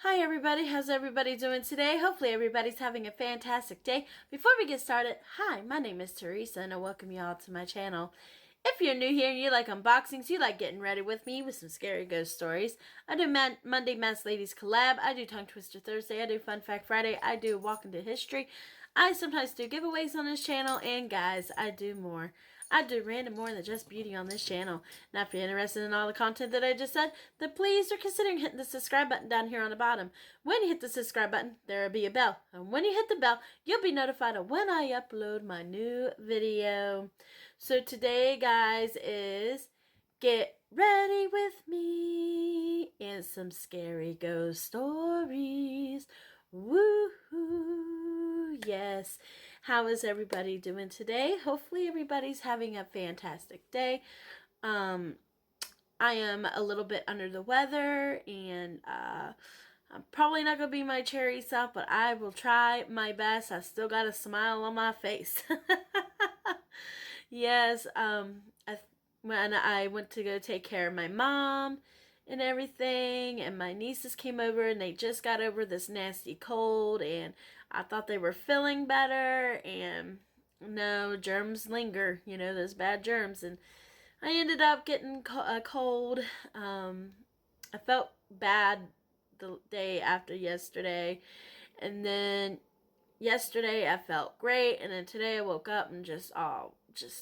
Hi everybody, how's everybody doing today? Hopefully everybody's having a fantastic day. Before we get started, hi, my name is Teresa and I welcome you all to my channel. If you're new here and you like unboxings, you like getting ready with me with some scary ghost stories, I do Monday Mass Ladies Collab, I do Tongue Twister Thursday, I do Fun Fact Friday, I do Walk into History, I sometimes do giveaways on this channel, and guys, I do more. I do random more than just beauty on this channel. Now, if you're interested in all the content that I just said, then please are considering hitting the subscribe button down here on the bottom. When you hit the subscribe button, there will be a bell. And when you hit the bell, you'll be notified of when I upload my new video. So today, guys, is get ready with me and some scary ghost stories. Woohoo! Yes. How is everybody doing today? Hopefully everybody's having a fantastic day. I am a little bit under the weather, and I'm probably not going to be my cherry self, but I will try my best. I still got a smile on my face. Yes, when I went to go take care of my mom and everything, and my nieces came over and they just got over this nasty cold, and I thought they were feeling better, and no, germs linger, those bad germs, and I ended up getting a cold. I felt bad the day after yesterday, and then yesterday I felt great, and then today I woke up and just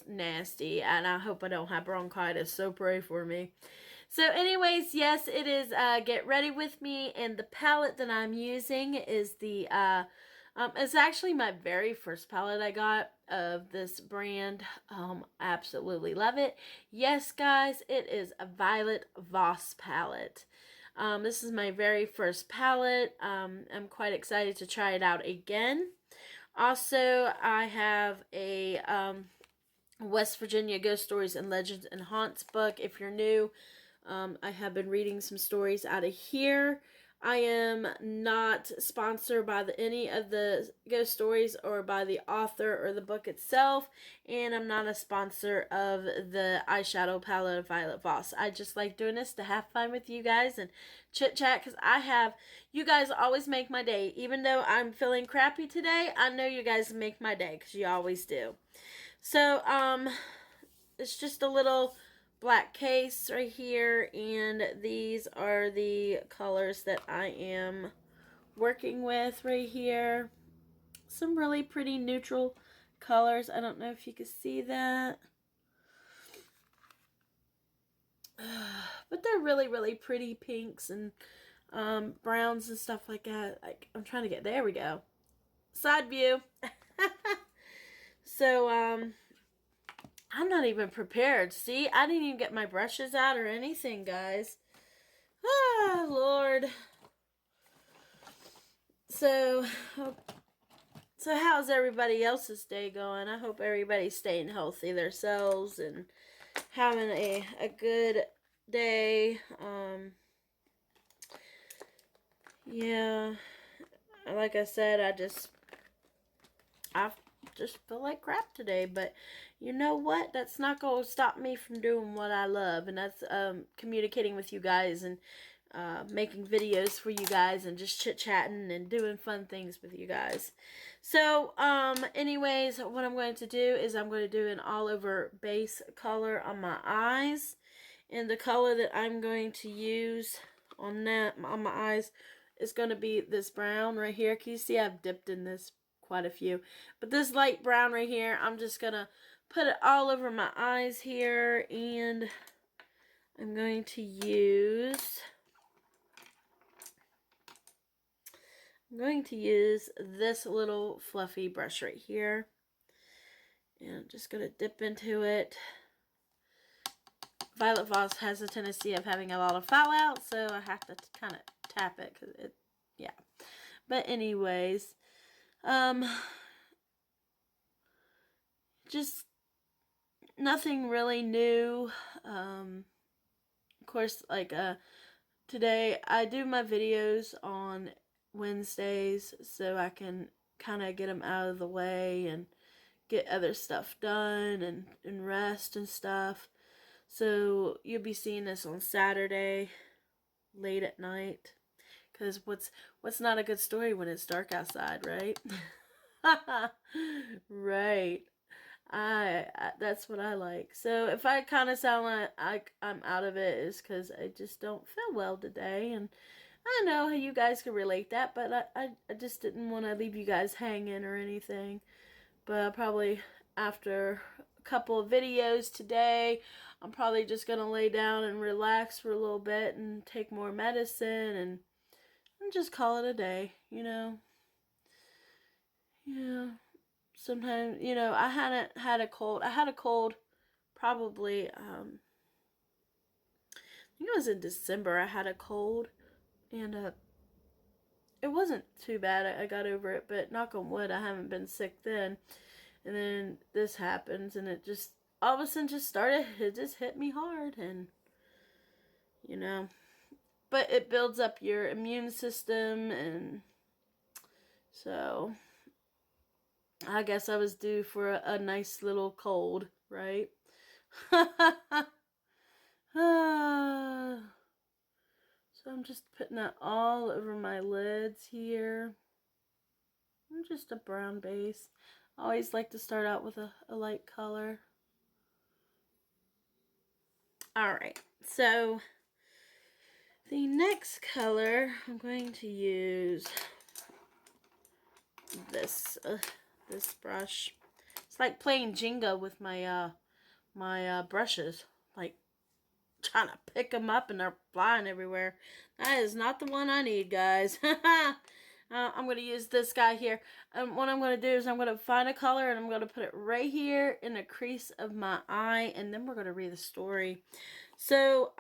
nasty, and I hope I don't have bronchitis, so pray for me. So anyways, yes, it is Get Ready With Me, and the palette that I'm using is the it's actually my very first palette I got of this brand. Absolutely love it. Yes, guys, it is a Violet Voss palette. This is my very first palette. I'm quite excited to try it out again. Also, I have a West Virginia Ghost Stories and Legends and Haunts book. If you're new, I have been reading some stories out of here. I am not sponsored by any of the ghost stories or by the author or the book itself, and I'm not a sponsor of the eyeshadow palette of Violet Voss. I just like doing this to have fun with you guys and chit chat, because you guys always make my day. Even though I'm feeling crappy today, I know you guys make my day, because you always do. So, it's just a little black case right here, and these are the colors that I am working with right here. Some really pretty neutral colors. I don't know if you can see that. But they're really, really pretty pinks and browns and stuff like that. Like, I'm trying to get, there we go. Side view. So, I'm not even prepared. See, I didn't even get my brushes out or anything, guys. Ah, Lord. So how's everybody else's day going? I hope everybody's staying healthy themselves and having a good day. Yeah, like I said, I just feel like crap today, but you know what? That's not going to stop me from doing what I love, and that's communicating with you guys and making videos for you guys and just chit-chatting and doing fun things with you guys. So, anyways, what I'm going to do is I'm going to do an all-over base color on my eyes, and the color that I'm going to use on my eyes is going to be this brown right here. Can you see I've dipped in this quite a few? But this light brown right here, I'm just going to put it all over my eyes here, and I'm going to use this little fluffy brush right here, and I'm just going to dip into it. Violet Voss has a tendency of having a lot of fallout, so I have to kind of tap it, because yeah. But anyways, just nothing really new. Of course, like, today I do my videos on Wednesdays, so I can kind of get them out of the way and get other stuff done and rest and stuff. So you'll be seeing this on Saturday late at night, Because what's not a good story when it's dark outside, right? Right. I that's what I like. So if I kind of sound like I'm out of it, is because I just don't feel well today, and I know how you guys can relate that, but I just didn't want to leave you guys hanging or anything. But probably after a couple of videos today, I'm probably just gonna lay down and relax for a little bit and take more medicine and just call it a day. Yeah. Sometimes I hadn't had a cold. I had a cold probably I think it was in December. I had a cold, and it wasn't too bad. I got over it, but knock on wood, I haven't been sick then. And then this happens, and it just all of a sudden just started. It just hit me hard, and you know, but it builds up your immune system, and so I guess I was due for a nice little cold, right? So I'm just putting that all over my lids here. I'm just a brown base. I always like to start out with a light color. Alright, so the next color I'm going to use this brush. It's like playing Jenga with my brushes, like trying to pick them up and they're flying everywhere. That is not the one I need, guys. I'm going to use this guy here. And what I'm going to do is I'm going to find a color and I'm going to put it right here in the crease of my eye. And then we're going to read the story. So,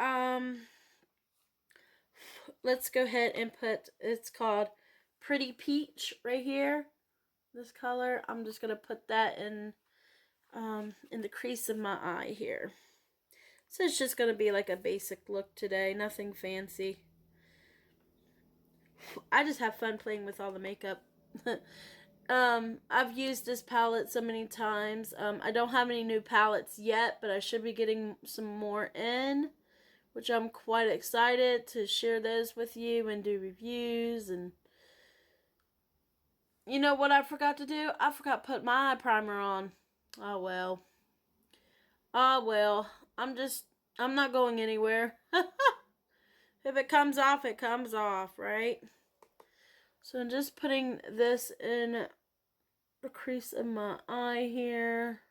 let's go ahead and put, it's called Pretty Peach right here. This color. I'm just going to put that in the crease of my eye here. So it's just going to be like a basic look today. Nothing fancy. I just have fun playing with all the makeup. I've used this palette so many times. I don't have any new palettes yet, but I should be getting some more in, which I'm quite excited to share those with you and do reviews. And you know what I forgot to do? I forgot to put my eye primer on. Oh well. Oh well. I'm not going anywhere. If it comes off, it comes off, right? So I'm just putting this in the crease of my eye here.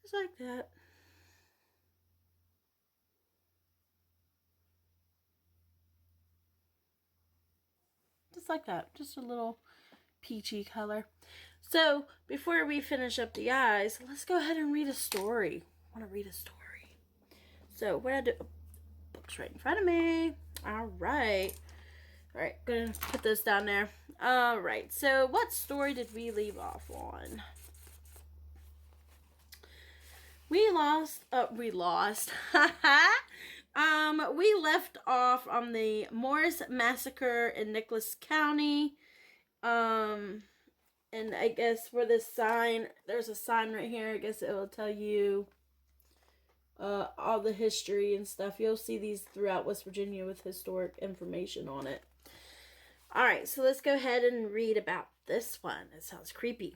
Just like that. Just like that. Just a little peachy color. So, before we finish up the eyes, let's go ahead and read a story. I want to read a story. So, what I do... Oh, book's right in front of me. Alright. Alright, gonna put this down there. Alright, so what story did we leave off on? We lost. We left off on the Morris Massacre in Nicholas County. And I guess for this sign, there's a sign right here. I guess it will tell you all the history and stuff. You'll see these throughout West Virginia with historic information on it. Alright, so let's go ahead and read about this one. It sounds creepy.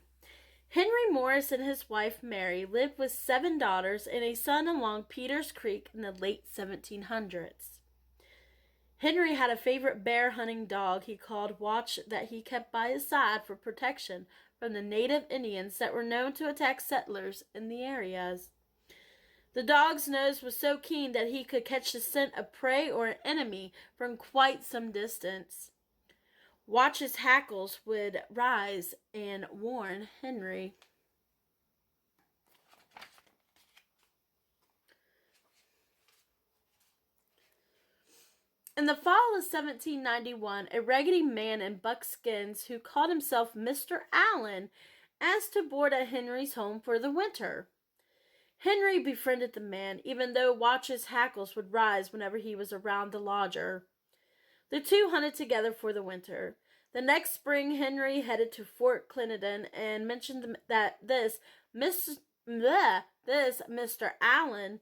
Henry Morris and his wife Mary lived with 7 daughters and a son along Peters Creek in the late 1700s. Henry had a favorite bear hunting dog he called Watch that he kept by his side for protection from the native Indians that were known to attack settlers in the areas. The dog's nose was so keen that he could catch the scent of prey or an enemy from quite some distance. Watch's hackles would rise and warn Henry. In the fall of 1791, a raggedy man in buckskins who called himself Mr. Allen asked to board at Henry's home for the winter. Henry befriended the man, even though Watch's hackles would rise whenever he was around the lodger. The two hunted together for the winter. The next spring, Henry headed to Fort Clenadon and mentioned that this Mr. Allen,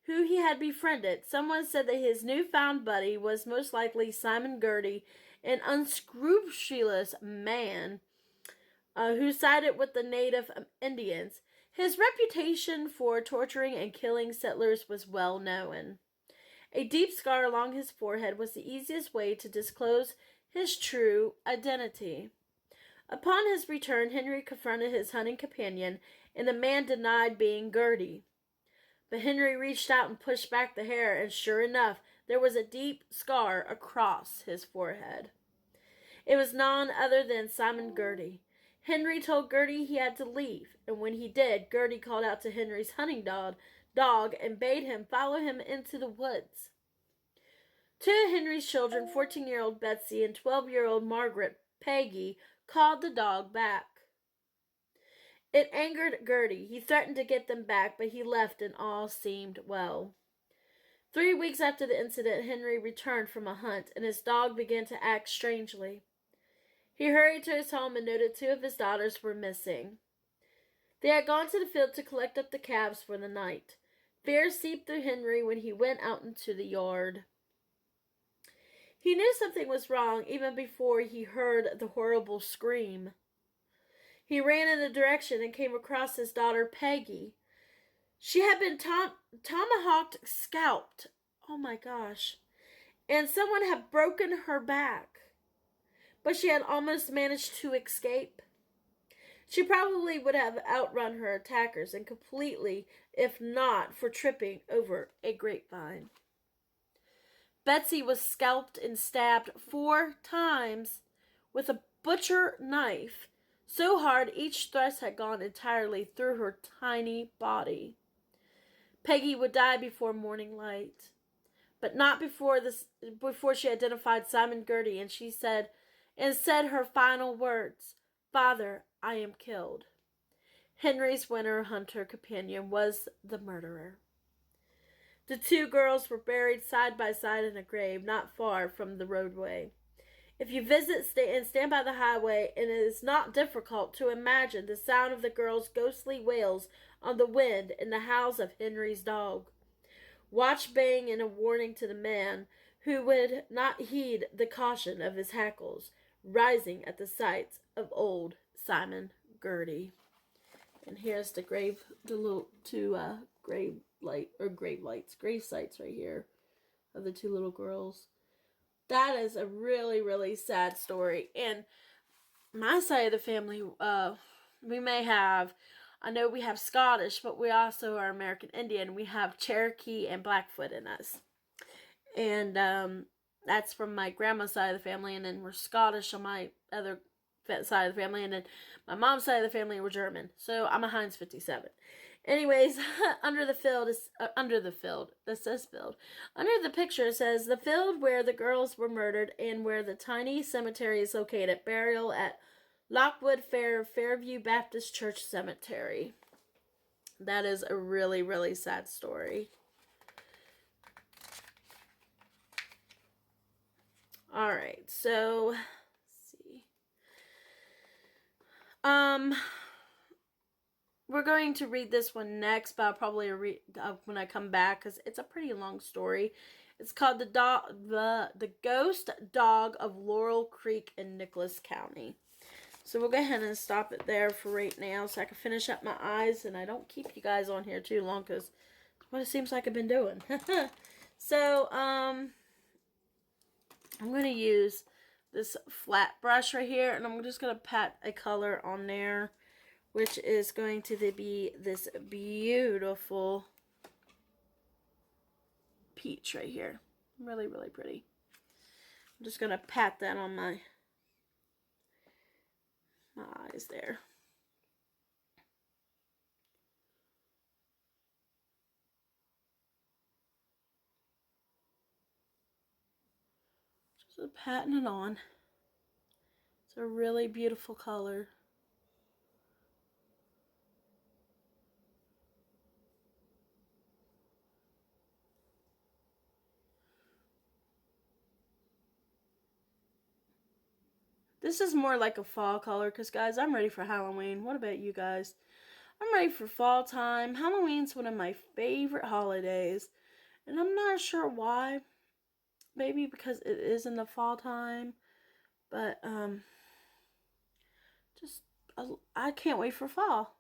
who he had befriended, someone said that his newfound buddy was most likely Simon Girty, an unscrupulous man who sided with the native Indians. His reputation for torturing and killing settlers was well known. A deep scar along his forehead was the easiest way to disclose his true identity. Upon his return, Henry confronted his hunting companion, and the man denied being Gertie. But Henry reached out and pushed back the hair, and sure enough, there was a deep scar across his forehead. It was none other than Simon Gertie. Henry told Gertie he had to leave, and when he did, Gertie called out to Henry's hunting dog and bade him follow him into the woods. Two of Henry's children, 14-year-old Betsy and 12-year-old Margaret Peggy, called the dog back. It angered Gertie. He threatened to get them back, but he left and all seemed well. 3 weeks after the incident, Henry returned from a hunt, and his dog began to act strangely. He hurried to his home and noted two of his daughters were missing. They had gone to the field to collect up the calves for the night. Fear seeped through Henry when he went out into the yard. He knew something was wrong even before he heard the horrible scream. He ran in the direction and came across his daughter Peggy. She had been tomahawked, scalped. Oh my gosh. And someone had broken her back. But she had almost managed to escape. She probably would have outrun her attackers and completely, if not for tripping over a grapevine. Betsy was scalped and stabbed 4 times with a butcher knife, so hard each thrust had gone entirely through her tiny body. Peggy would die before morning light, but not before she identified Simon Gertie, and said her final words, "Father, I am killed." Henry's winter hunter companion was the murderer. The two girls were buried side by side in a grave not far from the roadway. If you visit and stand by the highway, it is not difficult to imagine the sound of the girls' ghostly wails on the wind and the howls of Henry's dog. Watch baying in a warning to the man who would not heed the caution of his hackles, rising at the sight of old Simon Gertie. And here's the grave sites right here of the two little girls. That is a really, really sad story. And my side of the family, we may have, I know we have Scottish, but we also are American Indian. We have Cherokee and Blackfoot in us. And that's from my grandma's side of the family, and then we're Scottish on my other side of the family, and then my mom's side of the family were German. So I'm a Heinz 57. Anyways, under the picture it says the field where the girls were murdered and where the tiny cemetery is located, burial at Lockwood Fairview Baptist Church Cemetery. That is a really, really sad story. All right, so let's see. We're going to read this one next, but I'll probably read when I come back because it's a pretty long story. It's called the Ghost Dog of Laurel Creek in Nicholas County. So we'll go ahead and stop it there for right now so I can finish up my eyes and I don't keep you guys on here too long because that's what it seems like I've been doing. So, I'm going to use this flat brush right here and I'm just going to pat a color on there, which is going to be this beautiful peach right here. Really, really pretty. I'm just going to pat that on my eyes there. Just patting it on. It's a really beautiful color. This is more like a fall color because, guys, I'm ready for Halloween. What about you guys? I'm ready for fall time. Halloween's one of my favorite holidays. And I'm not sure why. Maybe because it is in the fall time. But, just, I can't wait for fall.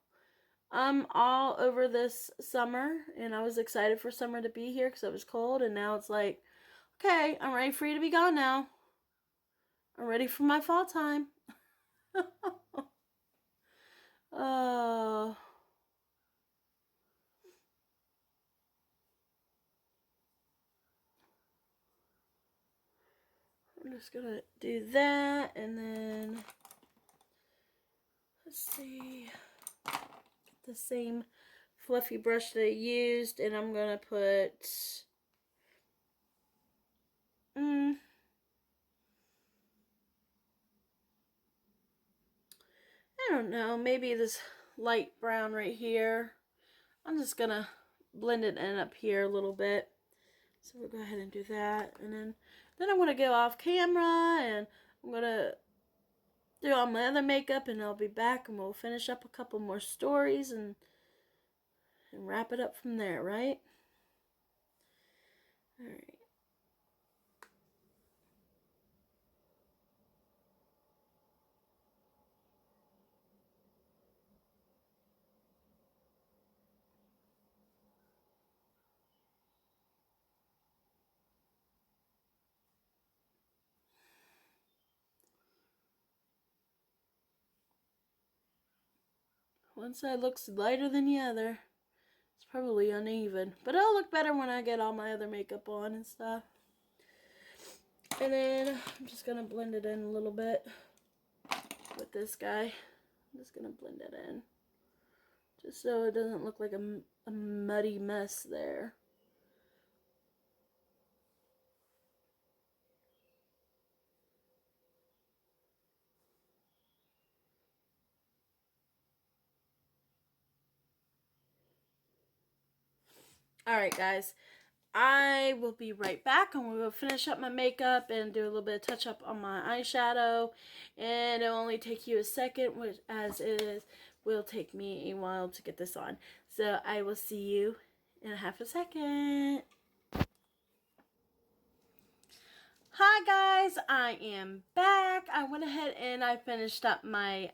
I'm all over this summer. And I was excited for summer to be here because it was cold. And now it's like, okay, I'm ready for you to be gone now. I'm ready for my fall time. Oh. I'm just gonna do that, and then let's see, get the same fluffy brush that I used, and I'm gonna put I don't know, maybe this light brown right here. I'm just gonna blend it in up here a little bit. So we'll go ahead and do that, and then I'm gonna go off camera, and I'm gonna do all my other makeup, and I'll be back, and we'll finish up a couple more stories and wrap it up from there, right? All right. One side looks lighter than the other. It's probably uneven, but it'll look better when I get all my other makeup on and stuff. And then I'm just gonna blend it in a little bit with this guy. I'm just gonna blend it in, just so it doesn't look like a muddy mess there. Alright, guys. I will be right back, and we will finish up my makeup and do a little bit of touch up on my eyeshadow, and it'll only take you a second, which as it is will take me a while to get this on. So I will see you in half a second. Hi guys, I am back. I went ahead and I finished up my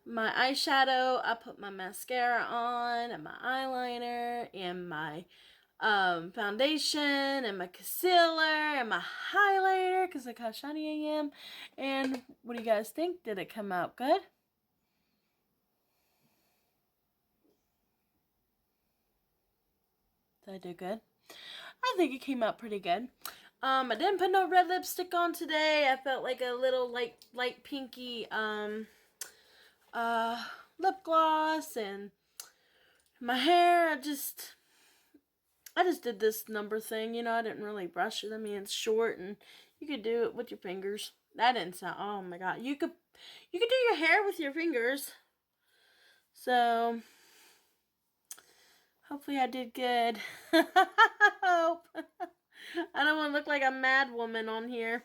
my eyeshadow. I put my mascara on and my eyeliner and my foundation and my concealer and my highlighter because look how shiny I am. And what do you guys think? Did it come out good? Did I do good? I think it came out pretty good. I didn't put no red lipstick on today. I felt like a little light pinky lip gloss, and my hair, I just did this number thing, you know. I didn't really brush it. I mean, it's short and you could do it with your fingers. That didn't sound, oh my god. You could do your hair with your fingers. So hopefully I did good. Hope. I don't want to look like a mad woman on here.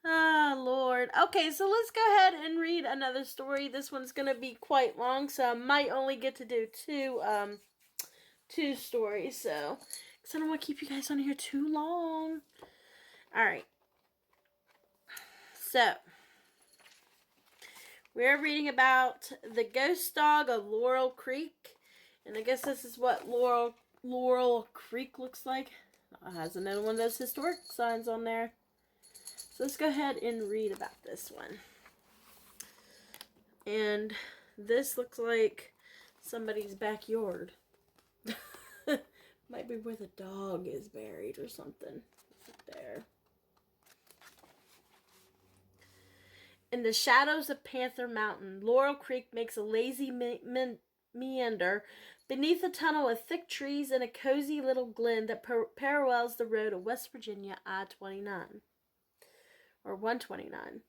Ah, Lord. Okay, so let's go ahead and read another story. This one's going to be quite long, so I might only get to do two stories, so, because I don't want to keep you guys on here too long. Alright. So, we're reading about the ghost dog of Laurel Creek, and I guess this is what Laurel Creek looks like. It has another one of those historic signs on there. So let's go ahead and read about this one. And this looks like somebody's backyard. Might be where the dog is buried or something. There. In the shadows of Panther Mountain, Laurel Creek makes a lazy meander beneath a tunnel of thick trees and a cozy little glen that parallels the road of West Virginia I-29. Or 129.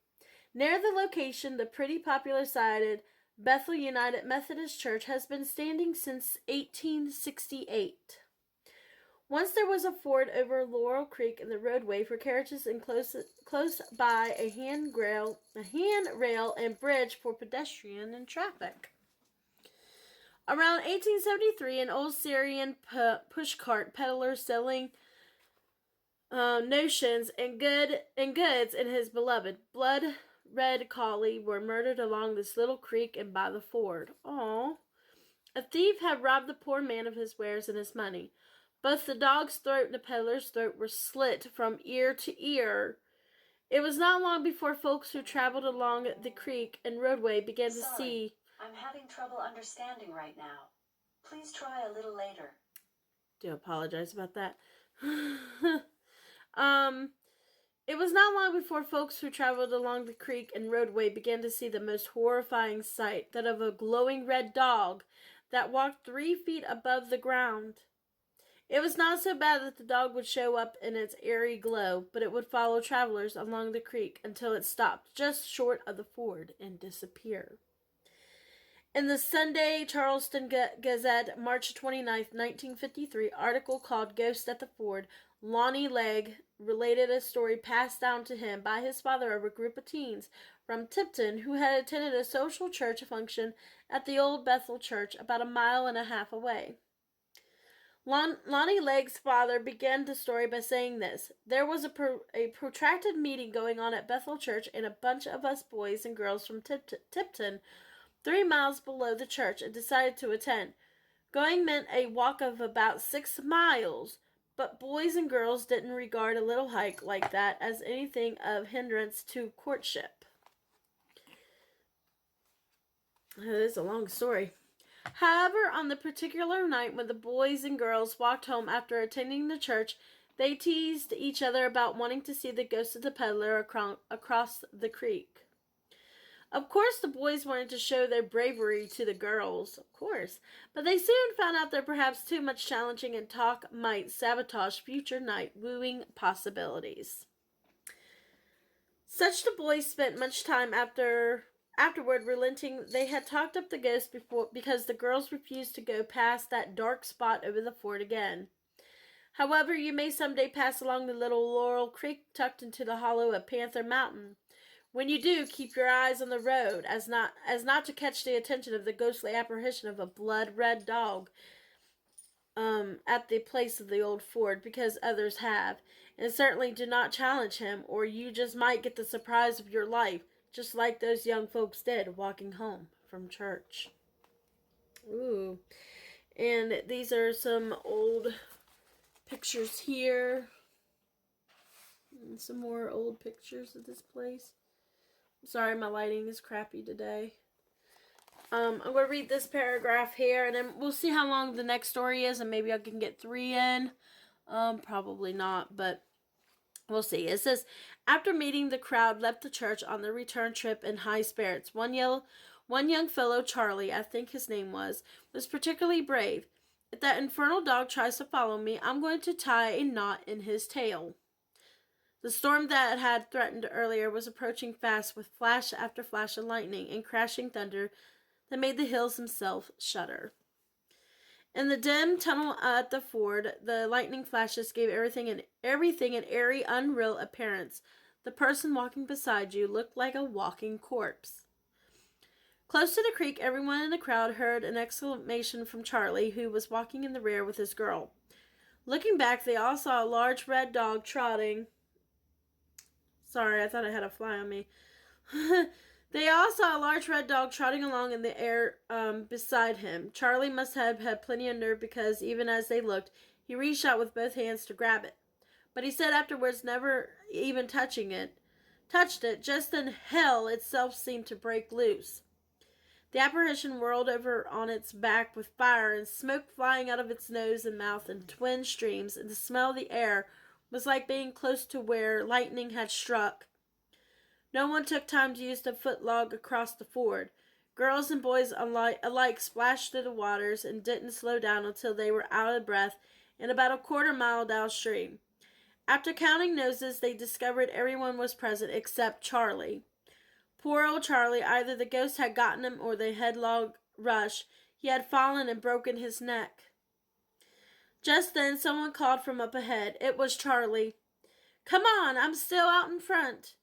Near the location, the pretty popular-sided Bethel United Methodist Church has been standing since 1868. Once there was a ford over Laurel Creek in the roadway for carriages, and close by a handrail and bridge for pedestrian and traffic. Around 1873, an old Syrian pushcart peddler selling notions and goods and his beloved blood-red collie were murdered along this little creek and by the ford. Aww. A thief had robbed the poor man of his wares and his money. Both the dog's throat and the peddler's throat were slit from ear to ear. It was not long before folks who traveled along the creek and roadway began to see. I'm having trouble understanding right now. Please try a little later. Do apologize about that. It was not long before folks who traveled along the creek and roadway began to see the most horrifying sight, that of a glowing red dog that walked 3 feet above the ground. It was not so bad that the dog would show up in its airy glow, but it would follow travelers along the creek until it stopped just short of the ford and disappear. In the Sunday Charleston Gazette, March 29, 1953, article called Ghost at the Ford, Lonnie Legg related a story passed down to him by his father of a group of teens from Tipton who had attended a social church function at the Old Bethel Church about a mile and a half away. Lonnie Legg's father began the story by saying this. There was a protracted meeting going on at Bethel Church, and a bunch of us boys and girls from Tipton, 3 miles below the church, and decided to attend. Going meant a walk of about 6 miles, but boys and girls didn't regard a little hike like that as anything of hindrance to courtship. It is a long story. However, on the particular night when the boys and girls walked home after attending the church, they teased each other about wanting to see the ghost of the peddler across the creek. Of course, the boys wanted to show their bravery to the girls, of course, but they soon found out that perhaps too much challenging and talk might sabotage future night wooing possibilities. Such the boys spent much time afterward relenting. They had talked up the ghost before because the girls refused to go past that dark spot over the ford again. However, you may someday pass along the little Laurel Creek tucked into the hollow of Panther Mountain. When you do, keep your eyes on the road, as not to catch the attention of the ghostly apparition of a blood-red dog at the place of the old ford, because others have. And certainly do not challenge him, or you just might get the surprise of your life, just like those young folks did walking home from church. Ooh. And these are some old pictures here. And some more old pictures of this place. Sorry, my lighting is crappy today. I'm going to read this paragraph here, and then we'll see how long the next story is, and maybe I can get 3 in. Probably not, but we'll see. It says, after meeting the crowd left the church on the return trip in high spirits. One young fellow, Charlie, I think his name was particularly brave. If that infernal dog tries to follow me, I'm going to tie a knot in his tail. The storm that had threatened earlier was approaching fast, with flash after flash of lightning and crashing thunder that made the hills themselves shudder. In the dim tunnel at the ford, the lightning flashes gave everything an airy, unreal appearance. The person walking beside you looked like a walking corpse. Close to the creek, everyone in the crowd heard an exclamation from Charlie, who was walking in the rear with his girl. Looking back, they all saw a large red dog trotting. Sorry, I thought I had a fly on me. They all saw a large red dog trotting along in the air beside him. Charlie must have had plenty of nerve, because even as they looked, he reached out with both hands to grab it. But he said afterwards, never even touched it. Just then hell itself seemed to break loose. The apparition whirled over on its back with fire and smoke flying out of its nose and mouth in twin streams, and the smell of the air was like being close to where lightning had struck. No one took time to use the footlog across the ford. Girls and boys alike splashed through the waters and didn't slow down until they were out of breath and about a quarter mile downstream. After counting noses, they discovered everyone was present except Charlie. Poor old Charlie, either the ghost had gotten him or the headlong rush. He had fallen and broken his neck. Just then, someone called from up ahead. It was Charlie. "Come on, I'm still out in front."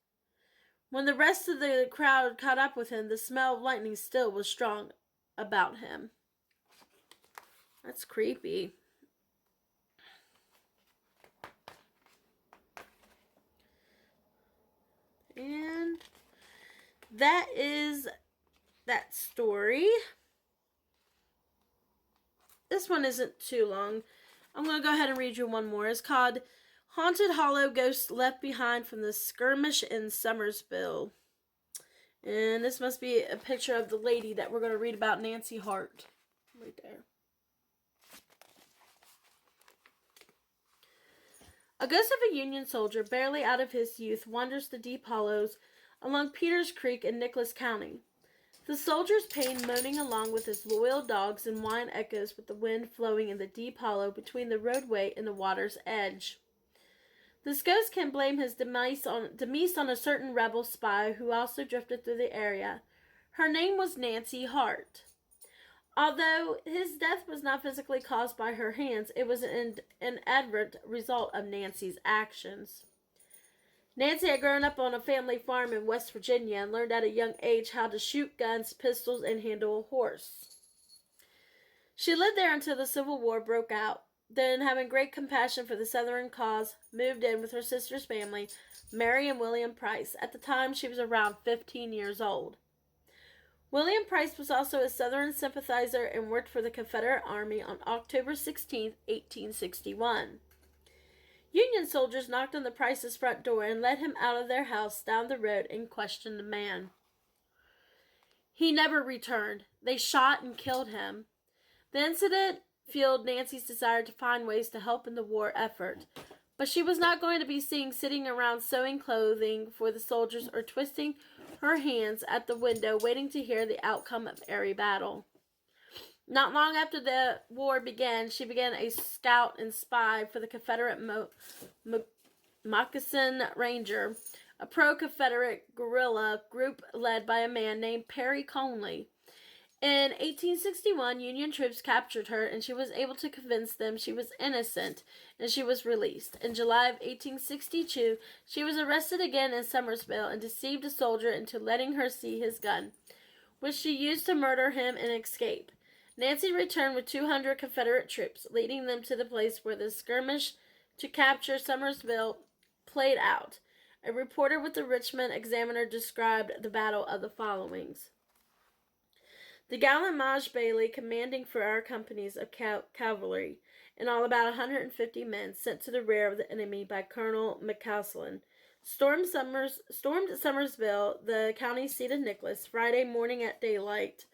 When the rest of the crowd caught up with him, the smell of lightning still was strong about him. That's creepy. And that is that story. This one isn't too long. I'm going to go ahead and read you one more. It's called Haunted Hollow Ghosts Left Behind from the Skirmish in Summersville. And this must be a picture of the lady that we're going to read about, Nancy Hart. Right there. A ghost of a Union soldier, barely out of his youth, wanders the deep hollows along Peters Creek in Nicholas County. The soldier's pain moaning along with his loyal dogs and whine echoes with the wind flowing in the deep hollow between the roadway and the water's edge. This ghost can blame his demise on a certain rebel spy who also drifted through the area. Her name was Nancy Hart. Although his death was not physically caused by her hands, it was an adverse result of Nancy's actions. Nancy had grown up on a family farm in West Virginia and learned at a young age how to shoot guns, pistols, and handle a horse. She lived there until the Civil War broke out. Then, having great compassion for the Southern cause, moved in with her sister's family, Mary and William Price. At the time, she was around 15 years old. William Price was also a Southern sympathizer and worked for the Confederate Army on October 16, 1861. Union soldiers knocked on the Price's front door and led him out of their house down the road and questioned the man. He never returned. They shot and killed him. The incident fueled Nancy's desire to find ways to help in the war effort, but she was not going to be seen sitting around sewing clothing for the soldiers or twisting her hands at the window waiting to hear the outcome of every battle. Not long after the war began, she began a scout and spy for the Confederate Moccasin Ranger, a pro-Confederate guerrilla group led by a man named Perry Conley. In 1861, Union troops captured her, and she was able to convince them she was innocent, and she was released. In July of 1862, she was arrested again in Summersville and deceived a soldier into letting her see his gun, which she used to murder him and escape. Nancy returned with 200 Confederate troops, leading them to the place where the skirmish to capture Summersville played out. A reporter with the Richmond Examiner described the battle of the followings. The gallant Maj Bailey, commanding for our companies of cavalry, and all about 150 men sent to the rear of the enemy by Colonel McCausland, stormed Summersville, the county seat of Nicholas, Friday morning at daylight,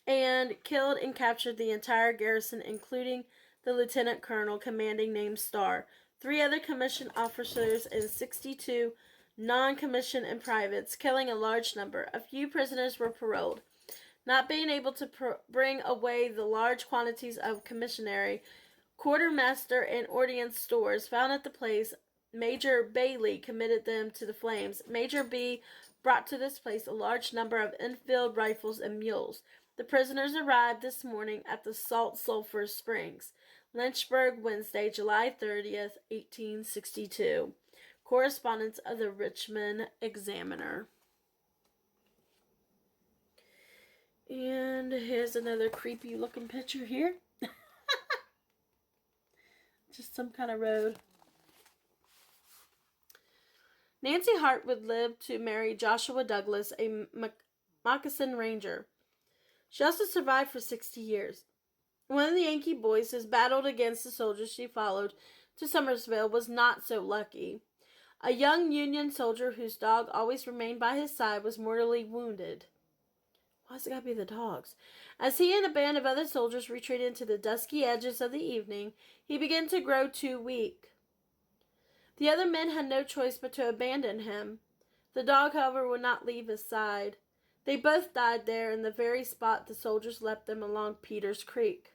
and killed and captured the entire garrison, including the lieutenant colonel commanding named Starr, 3 other commissioned officers, and 62 non-commissioned and privates, killing a large number. A few prisoners were paroled. Not being able to bring away the large quantities of commissary, quartermaster, and ordnance stores found at the place, Major Bailey committed them to the flames. Major B brought to this place a large number of Enfield rifles and mules. The prisoners arrived this morning at the Salt Sulphur Springs, Lynchburg, Wednesday, July 30th, 1862. Correspondence of the Richmond Examiner. And here's another creepy looking picture here. Just some kind of road. Nancy Hart would live to marry Joshua Douglas, a Moccasin Ranger. She also survived for 60 years. One of the Yankee boys who battled against the soldiers she followed to Summersville was not so lucky. A young Union soldier whose dog always remained by his side was mortally wounded. Why's it gotta be the dogs? As he and a band of other soldiers retreated into the dusky edges of the evening, he began to grow too weak. The other men had no choice but to abandon him. The dog, however, would not leave his side. They both died there in the very spot the soldiers left them along Peters Creek.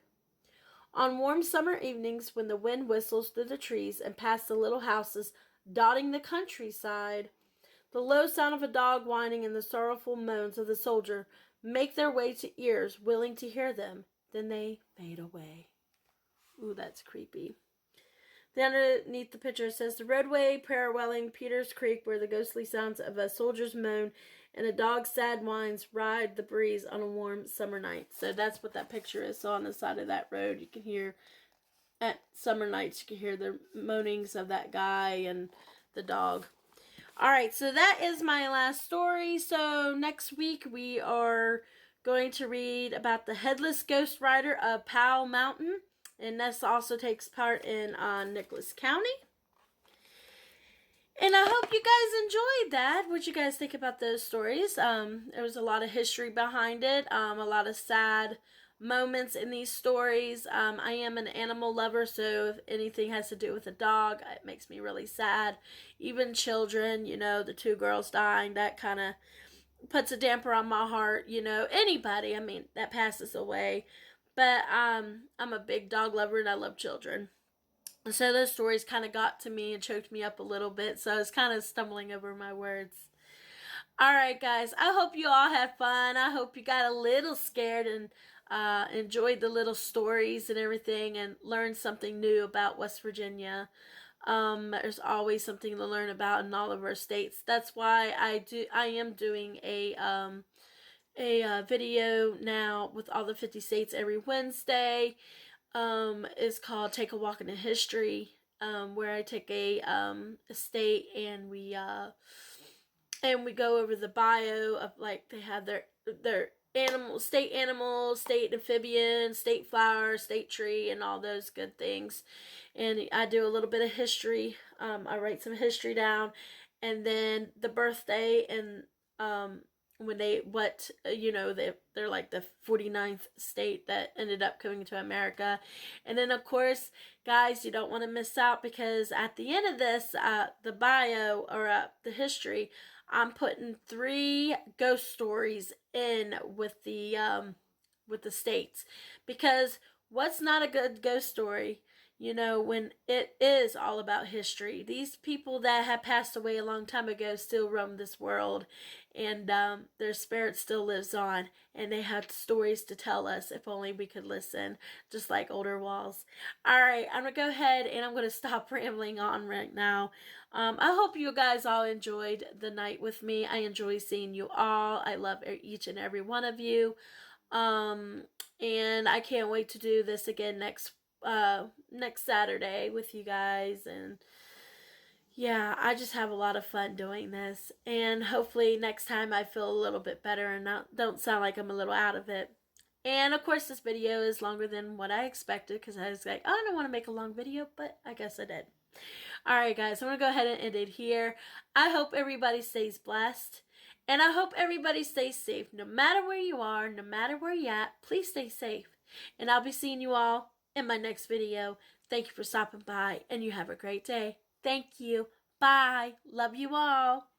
On warm summer evenings, when the wind whistles through the trees and past the little houses dotting the countryside, the low sound of a dog whining and the sorrowful moans of the soldier make their way to ears willing to hear them. Then they fade away. Ooh, that's creepy. Then underneath the picture it says the roadway paralleling Peters Creek, where the ghostly sounds of a soldier's moan and a dog's sad whines ride the breeze on a warm summer night. So that's what that picture is. So on the side of that road, you can hear at summer nights, you can hear the moanings of that guy and the dog. All right, so that is my last story. So next week we are going to read about the headless ghost rider of Powell Mountain, and this also takes part in Nicholas County. And I hope you guys enjoyed that. What you guys think about those stories? There was a lot of history behind it, a lot of sad moments in these stories. I am an animal lover, so if anything has to do with a dog, it makes me really sad. Even children, the two girls dying, that kind of puts a damper on my heart. Anybody, that passes away. But I'm a big dog lover and I love children. So those stories kind of got to me and choked me up a little bit. So I was kind of stumbling over my words. All right, guys. I hope you all had fun. I hope you got a little scared and enjoyed the little stories and everything and learned something new about West Virginia. There's always something to learn about in all of our states. That's why I am doing a video now with all the 50 states every Wednesday. Is called Take a Walk into History, where I take a state and we go over the bio of, like, they have their animals, state amphibian, state flower, state tree, and all those good things. And I do a little bit of history. I write some history down, and then the birthday and when they're like the 49th state that ended up coming to America. And then, of course, guys, you don't want to miss out, because at the end of this, the bio or the history, I'm putting 3 ghost stories in with the states, because what's not a good ghost story? When it is all about history. These people that have passed away a long time ago still roam this world, and their spirit still lives on, and they have stories to tell us if only we could listen, just like older walls. All right, I'm going to go ahead and I'm going to stop rambling on right now. I hope you guys all enjoyed the night with me. I enjoy seeing you all. I love each and every one of you. And I can't wait to do this again next Saturday with you guys. And yeah, I just have a lot of fun doing this, and hopefully next time I feel a little bit better and don't sound like I'm a little out of it. And of course this video is longer than what I expected, because I was like, oh, I don't want to make a long video, but I guess I did. Alright, guys, I'm going to go ahead and end it here. I hope everybody stays blessed, and I hope everybody stays safe. No matter where you are, no matter where you're at, please stay safe. And I'll be seeing you all in my next video. Thank you for stopping by, and you have a great day. Thank you. Bye. Love you all.